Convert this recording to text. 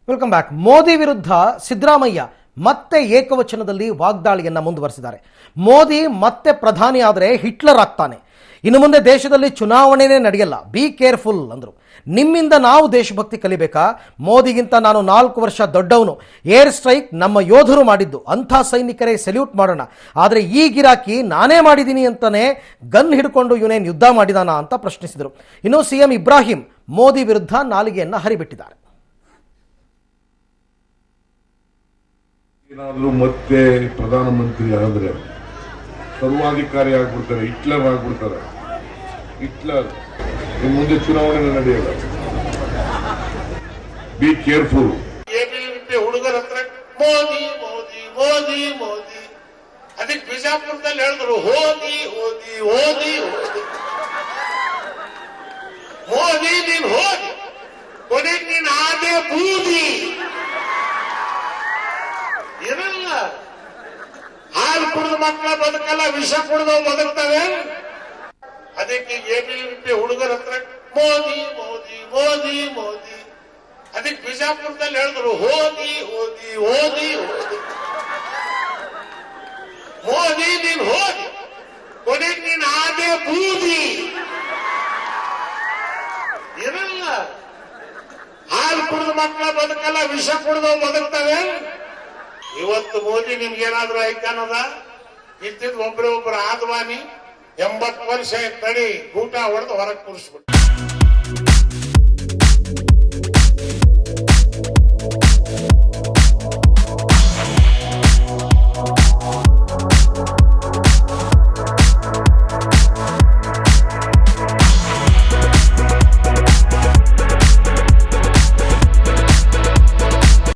Welcome back. Modi ವಿರುದ್ಧ ಸಿದ್ದರಾಮಯ್ಯ ಮತ್ತೆ ಏಕವಚನದಲ್ಲಿ ವಾಗ್ದಾಳಿಯನ್ನ ಮುಂದುವರೆಸಿದ್ದಾರೆ. ಮೋದಿ ಮತ್ತೆ ಪ್ರಧಾನಿ ಆದರೆ ಹಿಟ್ಲರ್ ಆಗ್ತಾನೆ, ಇನ್ನು ಮುಂದೆ ದೇಶದಲ್ಲಿ ಚುನಾವಣೆನೇ ನಡೆಯಲ್ಲ, ಬಿ ಕೇರ್ಫುಲ್ ಅಂದರು. ನಿಮ್ಮಿಂದ ನಾವು ದೇಶಭಕ್ತಿ ಕಲಿಬೇಕಾ? ಮೋದಿಗಿಂತ ನಾನು 4 ವರ್ಷ ದೊಡ್ಡವನು. ಏರ್ ಸ್ಟ್ರೈಕ್ ನಮ್ಮ ಯೋಧರು ಮಾಡಿದ್ದು, ಅಂಥ ಸೈನಿಕರೇ ಸೆಲ್ಯೂಟ್ ಮಾಡೋಣ. ಆದರೆ ಈ ಗಿರಾಕಿ ನಾನೇ ಮಾಡಿದ್ದೀನಿ ಅಂತಾನೆ ಗನ್ ಹಿಡ್ಕೊಂಡು ಇವನೇನು ಯುದ್ಧ ಮಾಡಿದಾನ ಅಂತ ಪ್ರಶ್ನಿಸಿದರು. ಇನ್ನು ಸಿಎಂ ಇಬ್ರಾಹಿಂ ಮೋದಿ ವಿರುದ್ಧ ನಾಲಿಗೆಯನ್ನು ಹರಿಬಿಟ್ಟಿದ್ದಾರೆ. ಏನಾದರೂ ಮತ್ತೆ ಪ್ರಧಾನಮಂತ್ರಿ ಆದರೆ ಸರ್ವಾಧಿಕಾರಿ ಆಗ್ಬಿಡ್ತಾರೆ, ಹಿಟ್ಲರ್ ಆಗ್ಬಿಡ್ತಾರೆ. ಹಿಟ್ಲರ್ ಇನ್ನು ಮುಂದೆ ಚುನಾವಣೆ ನಡೆಯಲ್ಲ, ಬಿ ಕೇರ್ಫುಲ್. ಹುಡುಗರ ಹತ್ರ ಮೋದಿ ಮೋದಿ ಮೋದಿ ಮೋದಿ, ಅದಕ್ಕೆ ಬಿಜಾಪುರದಲ್ಲಿ ಹೇಳಿದ್ರು ಹೋದಿ ಹೋದಿ ಹೋದಿ ಹೋದಿ ಮೋದಿ, ನೀನ್ ಹೋದಿ ಕೊನೆಗೆ ನೀನ್ ಆದೆ ಬೂದಿ. ಇರಲ್ಲ, ಹಾಲು ಕುಡಿದ ಮಕ್ಕಳ ಬದುಕಲ್ಲ, ವಿಷ ಕುಡಿದವು ಬದುಕ್ತವೆ. ಅದಕ್ಕೆ ಎಬಿವಿಪಿ ಹುಡುಗರ ಹತ್ರ ಮೋದಿ ಮೋದಿ ಮೋದಿ ಮೋದಿ, ಅದಕ್ಕೆ ಬಿಜಾಪುರದಲ್ಲಿ ಹೇಳಿದ್ರು ಹೋದಿ ಹೋದಿ ಹೋದಿ ಹೋದಿ ಮೋದಿ, ನೀನ್ ಹೋದಿ ಕೊನೆಗೆ ನೀನ್ ಆದೆ ಬೂದಿ. ಇರಲ್ಲ, ಹಾಲು ಕುಡಿದ ಮಕ್ಕಳ ಬದುಕಲ್ಲ, ವಿಷ ಕುಡಿದವು ಬದುಕ್ತವೆ. ಇವತ್ತು ಮೋದಿ ನಿಮ್ಗೇನಾದ್ರೂ ಐಕಾನದ ಇದ್ದಿದ್ ಒಬ್ಬರೇ ಒಬ್ಬರು ಆದ್ವಾನಿ 80 ವರ್ಷ ತಡಿ ಊಟ ಹೊಡೆದು ಹೊರಗೆ ಕೂರಿಸ್ಬಿಟ್ಟು